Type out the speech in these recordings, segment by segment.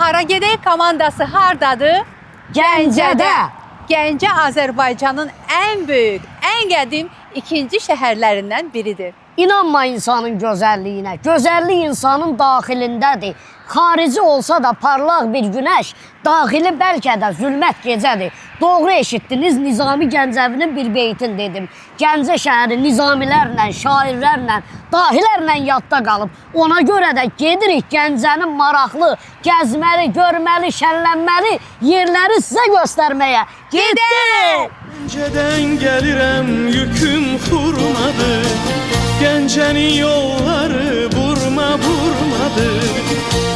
Hara Gedək komandası hardadır? Gəncədə. Gəncə Azərbaycanın ən böyük, ən qədim ikinci şəhərlərindən biridir. İnanma insanın gözəlliyinə. Gözəllik insanın daxilindədir. Xarici olsa da parlaq bir günəş, daxili bəlkə də zülmət gecədir. Doğru eşitdiniz, Nizami Gəncəvinin bir beytin dedim. Gəncə şəhəri nizamilərlə, şairlərlə, dahilərlə yadda qalıb. Ona görə də gedirik Gəncənin maraqlı, gəzməli, görməli, şənlənməli yerləri sizə göstərməyə. Gedək! Gəncədən gəlirəm, yüküm xurmadır. Gəncənin yolları burmadır.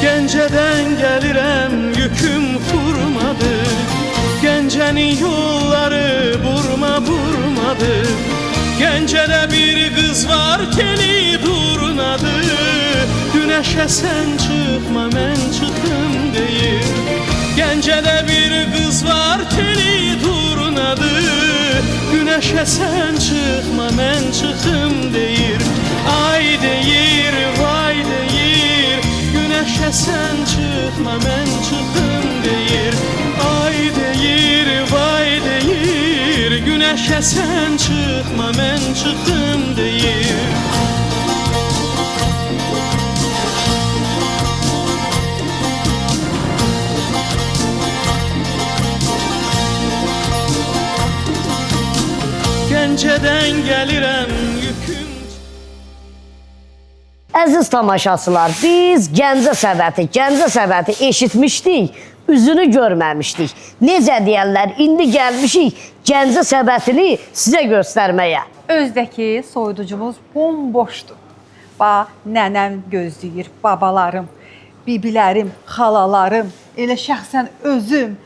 Gəncədən gəlirəm, yüküm xurmadır. Gəncənin yolları burmadır. Gəncədə bir qız var, teli durnadır. Günəşə sən çıxma, mən çıxım deyir. Gəncədə bir qız var, teli durnadır. Günəşə sən çıxma, mən çıxım deyir. Ay deyir, vay deyir. Günəşə sən çıxma, mən çıxım deyir. Ay deyir, vay deyir. Günəşə sən çıxma, mən çıxım deyir. Gəncədən gəlirəm, yüküm. Əziz tamaşaçılar, biz Gəncə səbəti eşitmişdik, üzünü görməmişdik. Necə deyərlər, indi gəlmişik Gəncə səbətini sizə göstərməyə. Özdəki soyuducumuz bomboşdur. Bax, nənəm gözləyir, babalarım, bibilərim, xalalarım, elə şəxsən özüm.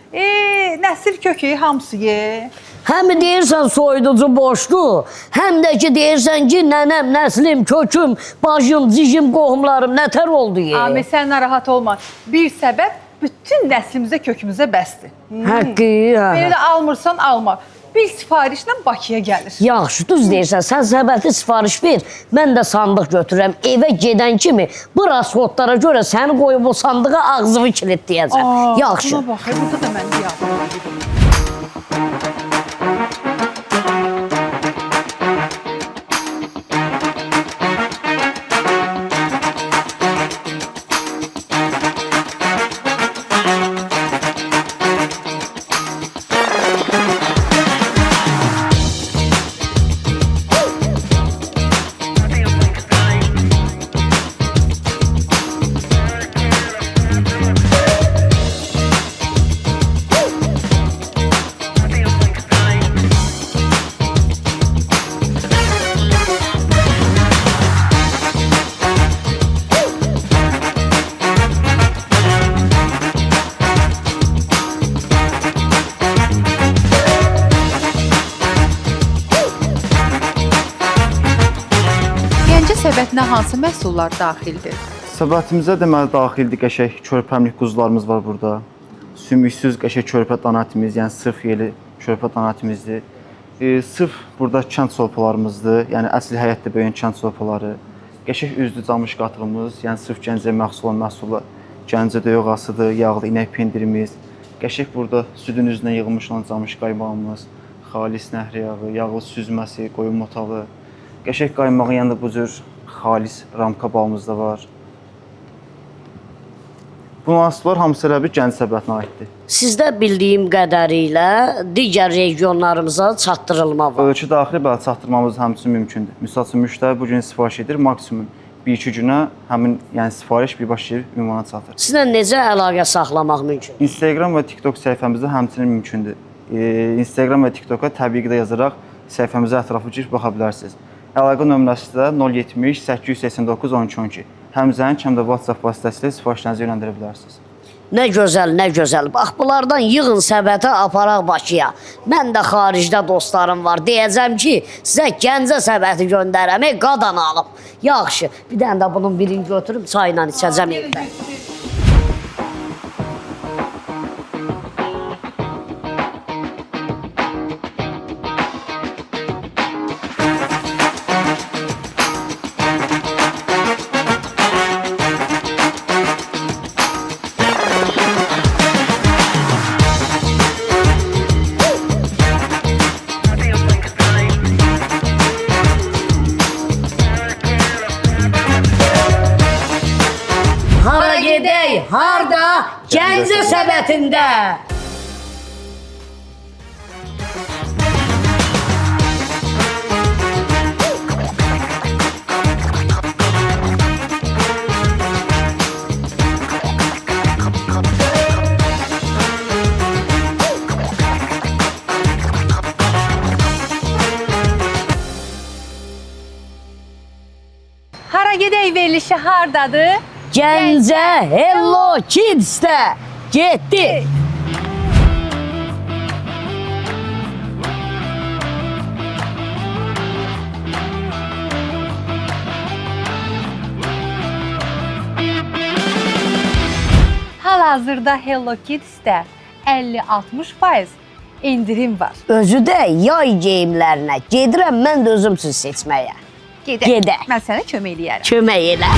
Nəsil kökü hamısı ye. Həm deyirsən soyuducu boşdur, həm də ki deyirsən ki nənəm, nəslim, köküm, bacım, cicim, qohumlarım nətər oldu ye. Ami, sən narahat olma. Bir səbəb bütün nəslimizə, kökümüzə bəsdir. Haqqı, Belə də almırsan, alma. Bir sifarişlə Bakıya gəlir. Yaxşı, düz deyirsən, sən səbəti sifariş ver, mən də sandıq götürürəm. Evə gedən kimi bu rasxodlara görə səni qoyub o sandığa ağzımı kilitləyəcəm. Yaxşı. Buna bax, burada da mən deyəm. Səbətinə hansı məhsullar daxildir? Səbətimizə deməli daxildir qəşəng körpəmlik quzularımız var burada. Sümüksüz qəşəng körpə dana ətimiz, yəni sırf yeli körpə dana ətimizdir. Sırf burada kənd sorpalarımızdır, yəni əsl həyətdə böyüyən kənd sorpaları. Qəşəng üzlü camış qatığımız, yəni sırf Gəncəyə məxsus olan məhsullar. Gəncə döyüğasıdır, yağlı inək pendirimiz. Qəşəng burada südün üzünə yığılmış olan camış qaymağımız, xalis nəhrə yağı, yağlı süzməsi, qoyun motalı. Qəşəng qaymağın yanında bu cür xalis ramka balımız da var. Bu məhsullar hamısı elə bir Gəncə səbətinə aiddir. Sizdə bildiyim qədərilə digər regionlarımıza çatdırılma var. Ölkə daxili belə çatdırmamız həmçinin mümkündür. Misal üçün müştəri bu gün sifariş edir, maksimum 1-2 günə həmin yəni sifariş birbaşa ünvana çatır. Sizlə necə əlaqə saxlamaq mümkün? Instagram və TikTok səhifəmizdə həmçinin mümkündür. Instagram və TikToka təbliğdə yazaraq səhifəmizə ətraflı girib baxa bilərsiniz. Əlaqə nömrəsi də 070 889 1212. Həm zəng, həm də WhatsApp vasitəsilə sifarişlərinizi yönləndirə bilərsiniz. Nə gözəl, nə gözəl. Bax, bunlardan yığın səbətə aparaq Bakıya. Mən də xaricdə dostlarım var. Deyəcəm ki, sizə Gəncə səbəti göndərəm, qadan alım. Yaxşı, bir dənə də bunun birini götürüb çayla içəcəm evdə. Gəncə səbətində. Hara gedək verilişi hardadır? Gəncə Hello Kids'də getdi. Hal-hazırda Hello Kids'də 50-60% indirim var. Özü də yay geyimlərinə gedirəm mən də özüm üçün seçməyə. Gedək. Mən sənə kömək eləyərəm. Kömək elə.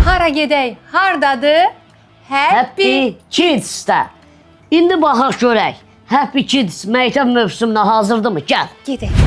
Hara gedək hardadır? Happy Kids'də. İndi baxaq görək. Happy Kids məktəb mövsümünə hazırdırmı? Gəl. Gedək.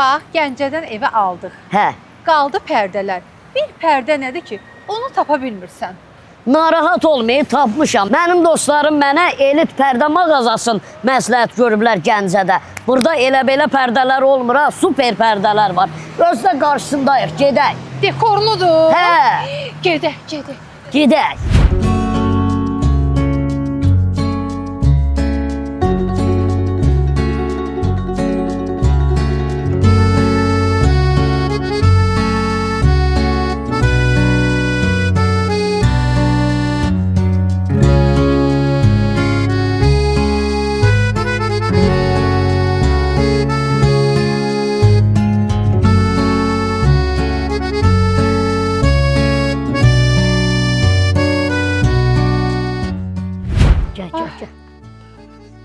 Bax, Gəncədən evə aldıq. Hə. Qaldı pərdələr. Bir pərdə nədir ki, onu tapa bilmirsən. Narahat olmayın, tapmışam. Mənim dostlarım mənə elit pərdə mağazasını məsləhət görüblər Gəncədə. Burada elə belə pərdələr olmur ha, super pərdələr var. Özü də qarşısındayıq, gedək. Dekorludur. Hə. Gedək, gedək. Gedək.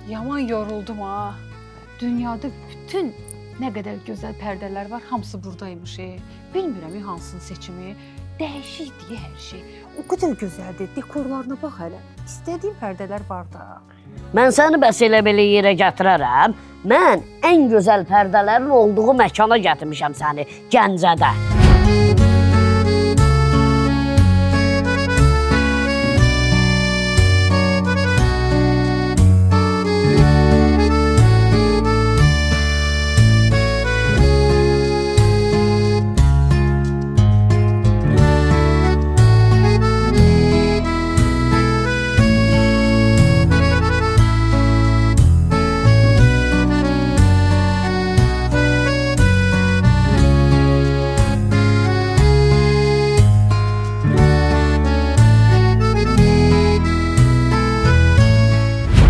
Yaman yoruldum ha. Dünyada bütün Nə qədər gözəl pərdələr var, hamısı buradaymış. Bilmirəm hansının seçimi. Dəyişikdir hər şey. O qədər gözəldir. Dekorlarına bax hələ. İstədiyin pərdələr var da. Mən səni bəs elə belə yerə gətirərəm. Mən ən gözəl pərdələrin olduğu məkana gətirmişəm səni, Gəncədə.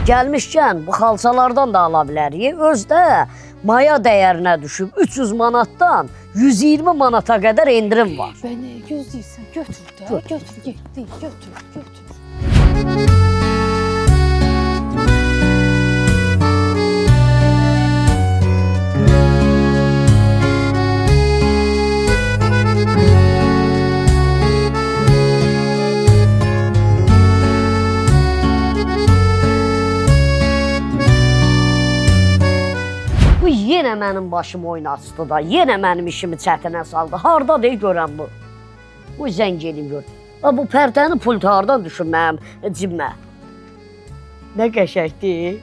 Gəlmişkən bu xalçalardan da ala bilərik. Özdə maya dəyərinə düşüb 300 manatdan 120 manata qədər endirim var. Bəni gözləyirsən, götür də. Götür, getdi, götür. Bu yenə mənim başımı oynatsdı da, yenə mənim işimi çətinə saldı. Harda deyil görəm bu. Bu zəng edin gör. Bu pərdəni pult hardan düşün mənim cibmə? Nə qəşəkdir.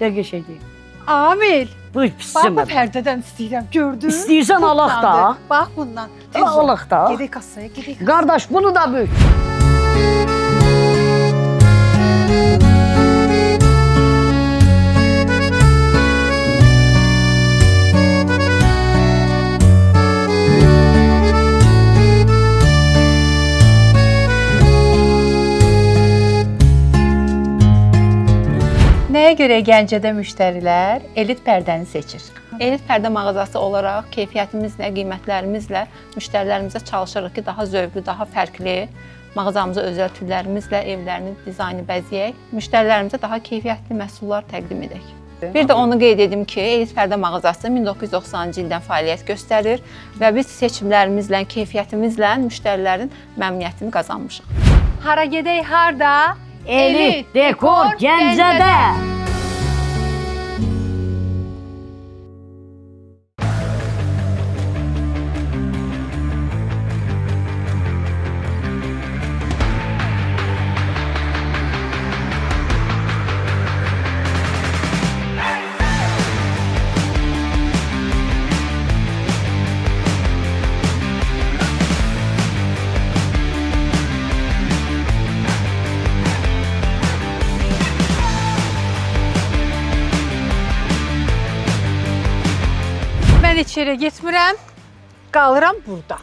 Nə qəşəkdir. Amil, Bu bax pisimə. bu pərdədən istəyirəm, gördün? İstəyirsən alaq da. Bax bundan. Tez ol. Alaq da. Gedək kassaya, gedək. Qardaş bunu da bük. Nəyə görə Gəncədə müştərilər elit pərdəni seçir? Elit pərdə mağazası olaraq keyfiyyətimizlə, qiymətlərimizlə müştərilərimizə çalışırıq ki, daha zövqlü, daha fərqli mağazamıza özəl tüllərimizlə evlərini dizaynı bəzəyək, müştərilərimizə daha keyfiyyətli məhsullar təqdim edək. Bir də onu qeyd edim ki, Elit Pərdə mağazası 1990-cı ildən fəaliyyət göstərir və biz seçimlərimizlə, keyfiyyətimizlə müştərilərin məmnuniyyətini qazanmışıq. Hara gedək, harda? Elit dekor Gəncədə. Mən heç yerə getmirəm, qalıram burada.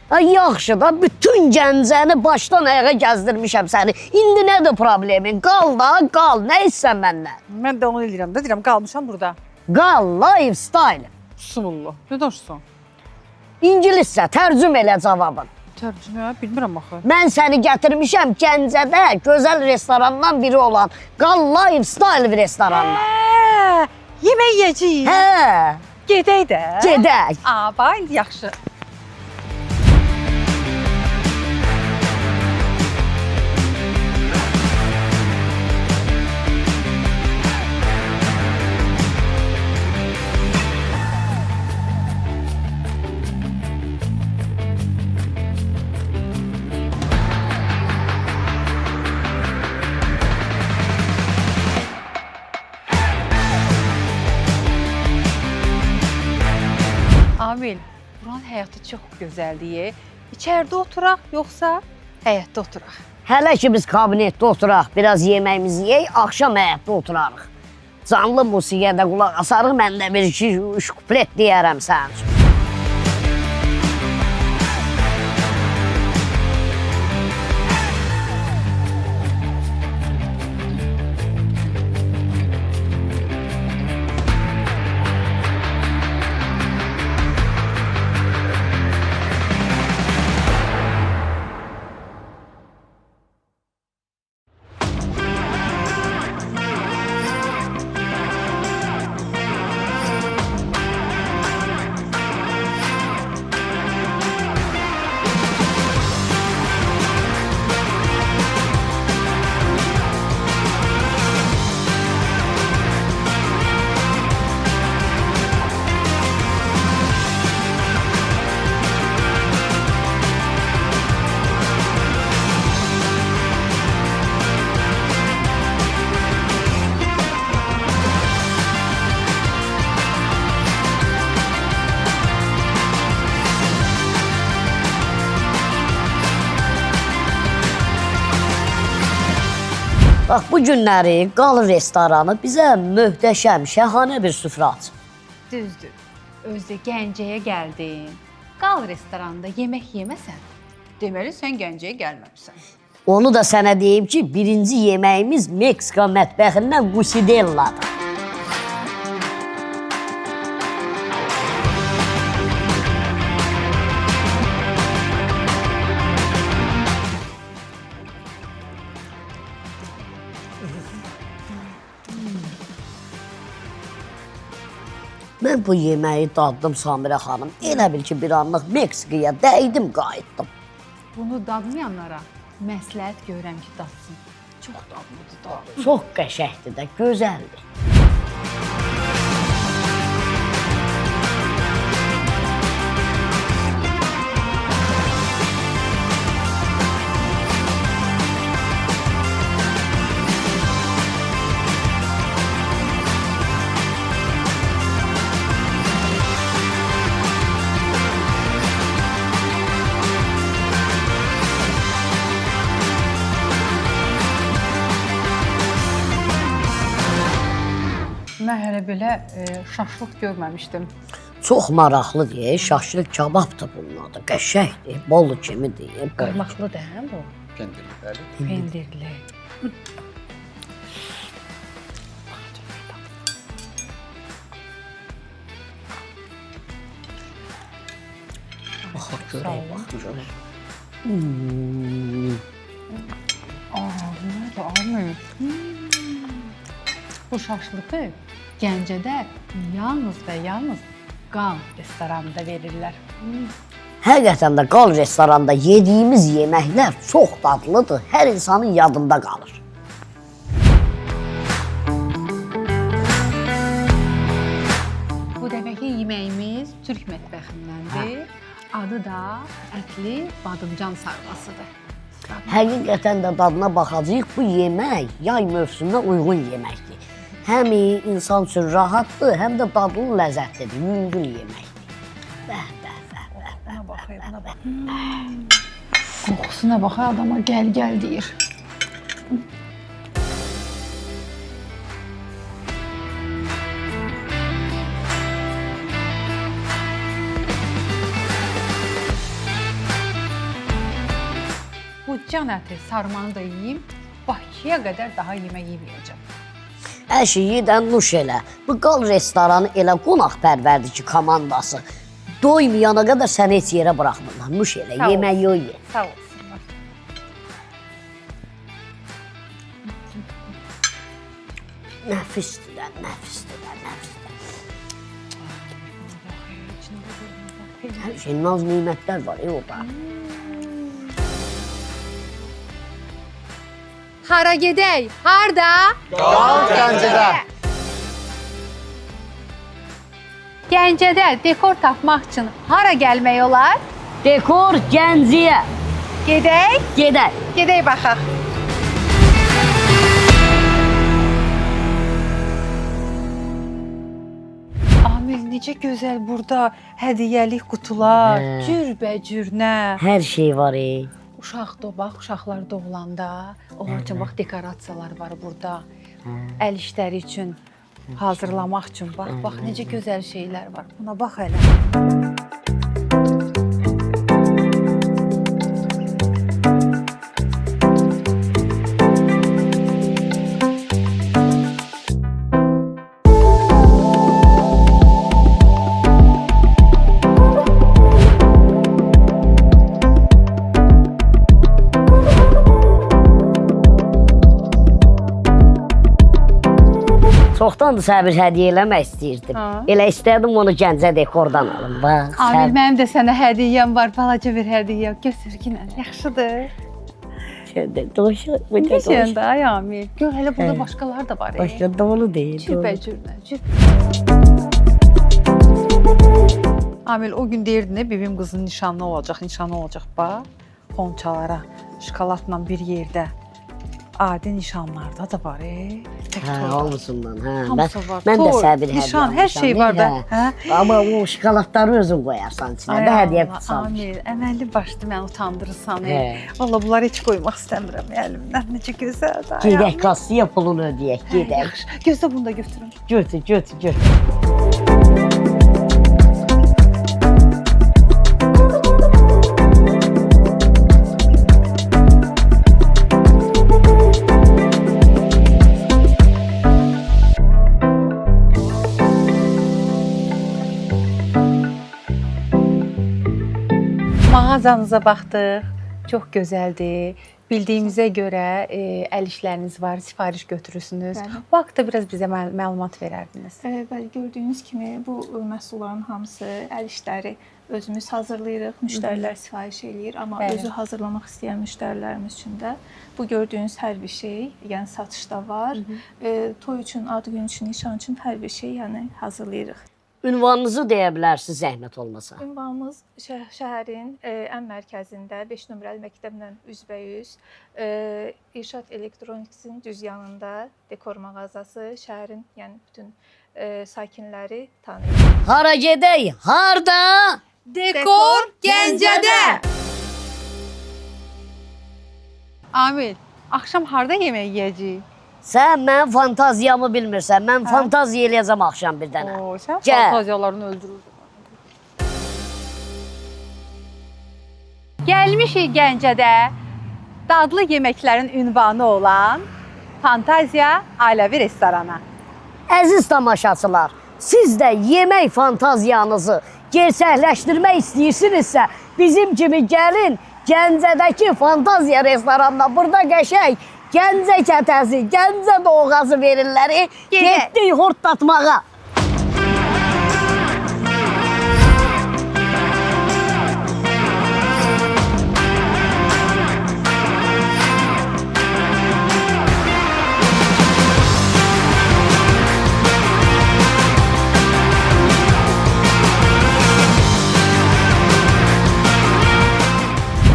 Ay yaxşı da, bütün Gəncəni başdan ayağa gəzdirmişəm səni. İndi nədir problemin? Qal da, qal. Nə istsən məndən? Mən də onu eləyirəm də, deyirəm, qalmışam burada. Qal, lifestyle. Susullu. Nə danışsan? İngiliscə tərcüm elə cavabın. Tərcümə bilmirəm axı. Mən səni gətirmişəm Gəncədə gözəl restorandan biri olan Qal Lifestyle bir restorandan. Yemək yeyəcəyik. Hə, Gedək də. gedək. Bax, indi yaxşı. Amil, buranın həyatı çox gözəldir. İçəridə oturaq, yoxsa həyətdə oturaq? Hələ ki biz kabinetdə oturaq, biraz yeməyimizi yeyək, axşam həyətdə oturarıq. Canlı musiqiyə də qulaq asarıq, mən də bir iki, üç kuplet deyərəm sənin üçün. Bax, bu günləri Qal restoranı bizə möhtəşəm, şəhanə bir süfrə açıb. Düzdür. Özdə Gəncəyə gəldin. Qal restoranında yemək yeməsən, deməli sən Gəncəyə gəlməmisən. Onu da sənə deyim ki, birinci yeməyimiz Meksika mətbəxindən Gusidelladır. Mən bu yeməyi daddım Samirə xanım. Elə bil ki, bir anlıq Meksikaya dəydim, qayıtdım. Bunu dadmayanlara məsləhət görürəm ki, dadsın. Çox dadlıdır da. Çox qəşəngdir də, gözəldir. Mən hələ belə şaşlıq görməmişdim. Çox maraqlıdır, şaşlıq kababdır bunun adı, qəşəngdir, bolu kimidir. Qarmaqlıdır hə bu? Pendirli, bəli. Pendirli. Baxaq görək, bax. Nədir, almır. Bu şaşlığı Gəncədə yalnız və yalnız Qal restoranında verirlər. Həqiqətən də Qal restoranında yediyimiz yeməklər çox dadlıdır, hər insanın yadında qalır. Bu dəfəki yeməyimiz Türk mətbəxindəndir. Adı da ətli badımcan sarmasıdır. Həqiqətən də dadına baxacağıq, bu yemək yay mövsümünə uyğun yeməkdir. Həm insan üçün rahatdır, həm də dadlı ləzzətlidir, yüngül yeməkdir. Bəh, bəh, bəh, bəh. Buna baxayım, buna bax. Qoxusuna bax, adama gəl deyir. Bu can əti sarmanı da yeyeyim, Bakıya qədər daha yemək yeməyəcəm. Əşi, yedən nuş elə. Bu Qal restoranı elə qonaqpərvərdir ki, komandası. Doymayana qədər səni heç yerə buraxmırlar. Nuş elə, yemək yox ye. Sağ olsunlar. Nəfisdir də, nəfisdir də, nəfisdir. Hər şey naz nimətlər var, orada. Hara gedək? Harda? Qal Gəncədə. Gəncədə dekor tapmaq üçün hara gəlmək olar? Dekor Gəncəyə. Gedək? Gedək. Gedək baxaq. Amil, necə gözəl burada hədiyyəlik qutular, cürbəcür nə. Hər şey var, Uşaqdır, bax, uşaqlar doğulanda, onlar üçün bax dekorasiyalar var burada. Əl işləri üçün hazırlamaq üçün bax necə gözəl şeylər var. Buna bax hələ. Çoxdandır Səbir hədiyyə eləmək istəyirdim. Elə istədim onu Gəncə dekordan alım. Bax, Amil, mənim də sənə hədiyyəm var, balaca bir hədiyyə. Götür ginən, yaxşıdır. Doşu, bu da Güzel doşu. də, ay Amil. Gör, hələ burada başqalar da var. Başqa dolu deyil. Cürbəcürlə, Amil, o gün deyirdin də, bibim qızın nişanlı olacaq bax. Xonçalara, şokoladla bir yerdə. adi nişanlarda da var. Tək Hə, torda. hamısından. Hə. Hamısı var. Mən də Tor, səbir nişan, hədiyyə hər şey var da. Hə. Amma o şokoladları özün qoyarsan içinə. Də hədiyyə qutusu almış. Amin. Əməlli başlı məni utandırırsan. Hə. Valla bunları heç qoymaq istəmirəm əlimdən. Necə gözəldir. Gedək kassaya pulunu ödəyək, gedək. Yaxşı. Gözlə bunu da götürün. Götür, götür, götür. Mağazanıza baxdıq. Çox gözəldir. Bildiyimizə görə əl işləriniz var, sifariş götürürsünüz. Bəli. Bu haqqda biraz bizə məlumat verərdiniz. Bəli, gördüyünüz kimi bu məhsulların hamısı əl işləri özümüz hazırlayırıq. Müştərilər sifariş eləyir, amma Bəli. özü hazırlamaq istəyən müştərilərimiz üçün də bu gördüyünüz hər bir şey, yəni satışda var. Toy üçün, ad günü üçün, nişan üçün hər bir şey, yəni hazırlayırıq. Ünvanınızı deyə bilərsiniz, zəhmət olmasa. Ünvanımız şəhərin ən mərkəzində 5 nömrəli məktəblə üzbəyüz, İrşad Elektroniksin düz yanında dekor mağazası, şəhərin yəni bütün sakinləri tanıyır. Hara gedək? Harda? Dekor Gəncədə. Amil, axşam harda yemək yeyəcəyik? Sən mənim fantaziyamı bilmirsən. Mən fantaziya eləyəcəm axşam bir dənə. Sən Gəl. fantaziyalarını öldürürdün. Gəlmişik Gəncədə dadlı yeməklərin ünvanı olan Fantaziya Ailəvi restorana. Əziz tamaşaçılar, siz də yemək fantaziyanızı gerçəkləşdirmək istəyirsinizsə, bizim kimi gəlin Gəncədəki Fantaziya restoranına. Burada qəşəng Gəncə kətəsi, Gəncə doğası verirlər. Getdik hortlatmağa.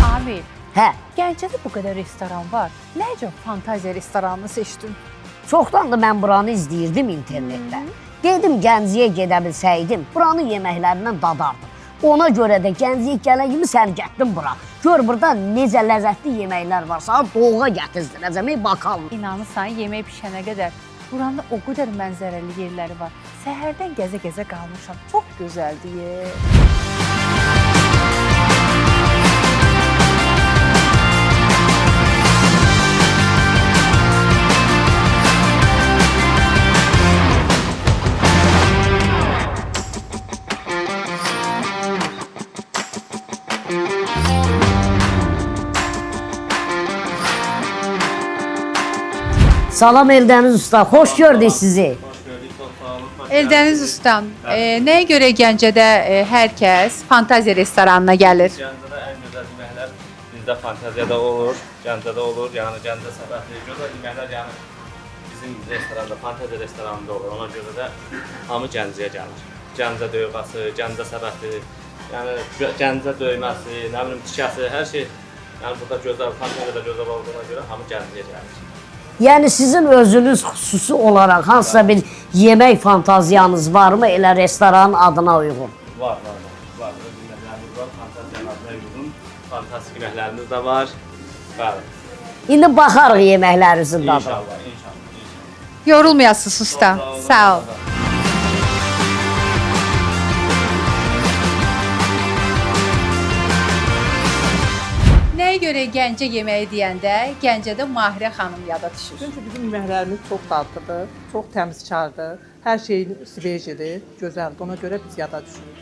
Amil, Hə, Gəncədə bu qədər restoran var. Necə Fantaziya restoranını seçdin? çoxdandır mən buranı izləyirdim internetdə. Dedim Gəncəyə gedə bilsəydim, buranın yeməklərindən dadardım. Ona görə də Gəncəyə gələn kimi səni gətirdim bura. Gör burada necə ləzzətli yeməklər var. Sana doğğa gətirəcəm, bakalım. İnanırsan, yemək pişənə qədər buranda o qədər mənzərəli yerləri var. Səhərdən gəzə-gəzə qalmışam. Çox gözəldir. Salam Eldəniz usta, xoş gördük sizi. Eldəniz ustam, nəyə görə Gəncədə hər kəs Fantaziya restoranına gəlir? Gəncədə ən gözəl yeməklər bizdə fantaziyada olur, Gəncədə olur. Yəni Gəncə səbəbli gözəl yeməklər yəni bizim restoranda, fantaziya restoranında olur. Ona görə də hamı Gəncəyə gəlir. Gəncə döyməsi, Gəncə səbəbli, yəni Gəncə döyməsi, nə bilim tikəsi, hər şey yəni burada gözəl, fantaziyada gözəl olduğuna görə hamı Gəncəyə gəlir. Yəni sizin özünüz xüsusi olaraq hansısa bir yemək fantaziyanız varmı elə restoranın adına uyğun? Var. Öz yeməklərimiz var, fantaziyanın adına uyğun. Fantastik yeməklərimiz də var. Bəli. İndi baxarıq yeməklərinizin dadına. İnşallah. Yorulmayasınız usta. Sağ ol. Nəyə görə Gəncə yeməyi deyəndə Gəncədə Mahirə xanım yada düşür? Çünki bizim yeməklərimiz çox dadlıdır, çox təmizkardır, hər şey svejidir, gözəldir. Ona görə biz yada düşürük.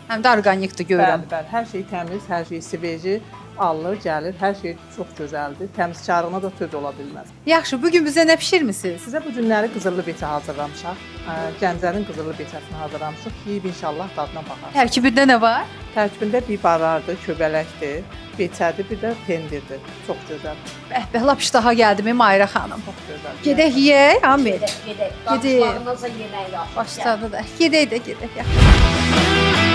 Həm də orqanikdir görürəm. Bəli, hər şey təmiz, hər şey sveji, alır, gəlir, hər şey çox gözəldir. Təmizkarlığına da söz ola bilməz. Yaxşı, bu gün bizə nə bişirmisiniz? Sizə bu günləri qızırlı beçə hazırlamışıq. Gəncənin qızırlı beçəsini hazırlamışıq. Yeyib inşallah dadına baxarsınız. Tərkibində nə var? Tərkibində bibarlardır, köbələkdir, beçədir, bir də pendirdir. Çox gözəl. Bəh, lap iştaha gəldi mi Mahirə xanım? Çox gözəl. Gedək yeyək, Amil. Gedək. Gedək. Dadmağınıza yemək yaxşı. Başladı da. Gedək də gedək. Yaxşı.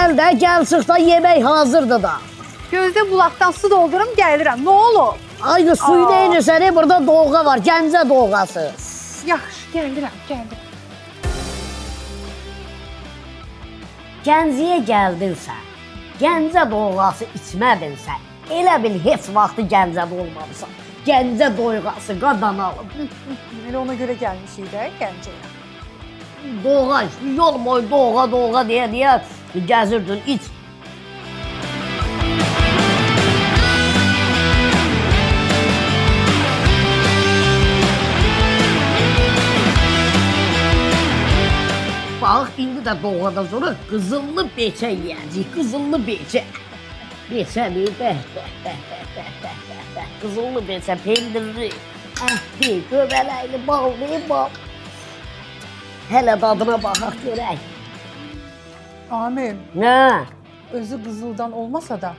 Gəl də, gəl çıxda yemək hazırdır da. Gözdə bulaqdan su doldurum, gəlirəm. Nə olub? Ay qız suyu neyinirsən, burada doğğa var, Gəncə doğğası. Yaxşı, gəldirəm. Gəncəyə gəldinsə, Gəncə doğğası içmədinsə, elə bil heç vaxtı Gəncədə olmamışsan. Gəncə doyğası qadan alıb. Elə ona görə gəlmişik də Gəncəyə. Doğğa, yol boyu doğğa deyə gəzirdin, iç. Bax, indi də doğğadan sonra qızıllı beçə yeyəcək, qızıllı beçə. Beçəni, qızıllı beçə, pendirli, əhli, göbələkli, ballı, bal. Hələ dadına baxaq görək. Amil, Nə? özü qızıldan olmasa da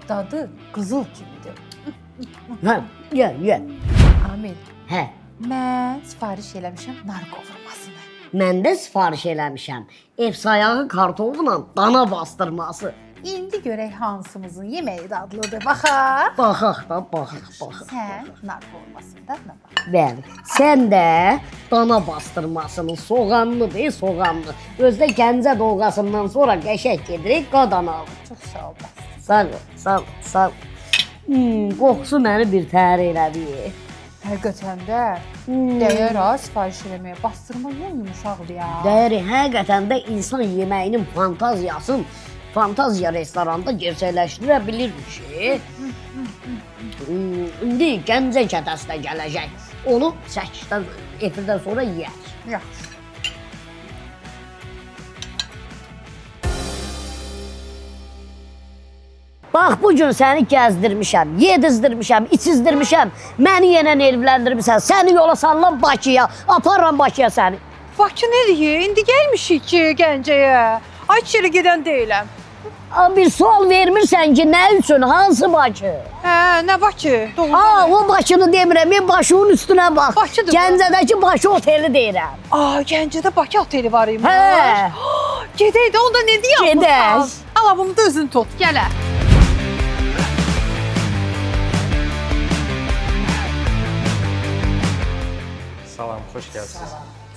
dadı qızıl kimidir. Hə, ye. Amil, Hə, mən sifariş eləmişəm nar qovurmasını. mən də sifariş eləmişəm. Ev sayağı kartofulla dana bastırması. İndi görək hansımızın yeməyi dadlıdır. Baxaq. Baxaq. Sən nar qovurmasında nə var? Bəli, sən də dana bastırmasının soğanlıdır, soğanlı. Özdə Gəncə doğğasından sonra qəşəng gedirik qadana. Çox sağ ol. bəs. Sağ ol. Qoxusu məni bir təhər elədi. Həqiqətən də dəyər ha sifariş eləməyə. Bastırma yumuşaqdır ya. Dəyəri, həqiqətən də insan yeməyinin fantaziya restoranda gerçəkləşdirə bilirmiş. İndi Gəncə kətəsi də gələcək. Onu 8-dən, efirdən sonra yeyək. Yaxşı. Bax, bugün səni gəzdirmişəm, yedizdirmişəm, içizdirmişəm. Məni yenə nervləndirmişsən. Səni yola sallam Bakıya, aparıram Bakıya səni. Bakı nədir? İndi gəlmişik ki Gəncəyə. Ay içeri gedən deyiləm. Bir sual vermirsən ki, nə üçün, hansı Bakı? Nə Bakı? Doğru. O Bakını demirəm, mən Bakının üstünə bax. Bakıdır bu. Gəncədəki Bakı oteli deyirəm. Gəncədə Bakı oteli var imiş. Hə. Gedək də onda nə deyəm? Gedək. Ala bunu da özün tut, gələ. Salam, xoş gəldiniz.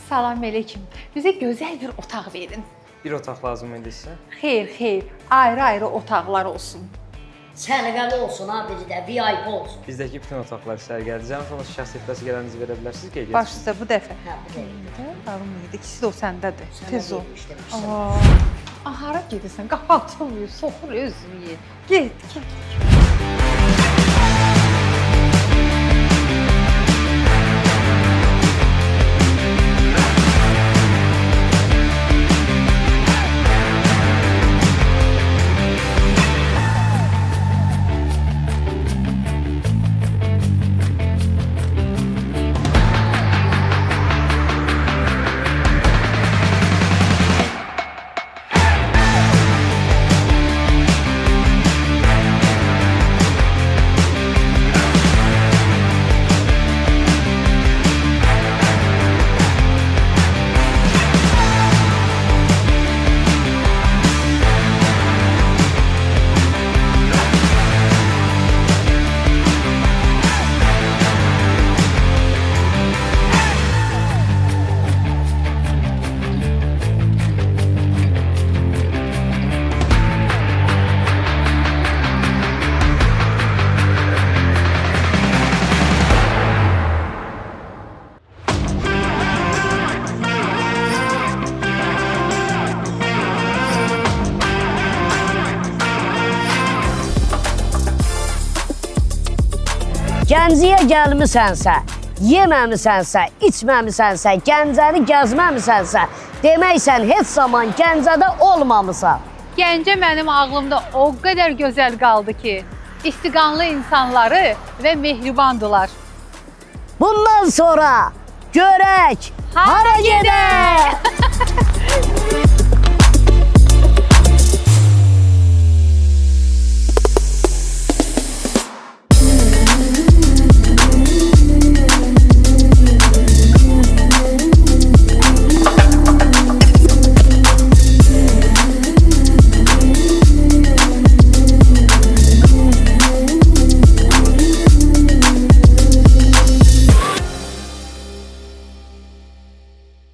Salam əleykum. Bizə gözəl bir otaq verin. Bir otaq lazım idi sizə. Xeyr. Ayrı-ayrı otaqlar olsun. Səliqəli olsun ha, biri də VIP olsun. Bizdəki bütün otaqlar sərgəlidir. Sonra şəxsi ixtisas gələninizi verə bilərsiniz qeyd edin. Başda bu dəfə. Hə, bu deyil. Qarım idi. İkisi də o səndədir. Tez ol. Demişdim. Hara gedirsən? Qapı açılmıyor, soxur özünü ye. Get. Gəncəyə gəlmisənsə, yeməmisənsə, içməmisənsə, Gəncəni gəzməmisənsə, deməksən heç zaman Gəncədə olmamısan. Gəncə mənim ağlımda o qədər gözəl qaldı ki, istiqanlı insanları və mehribandılar. Bundan sonra görək hara gedək?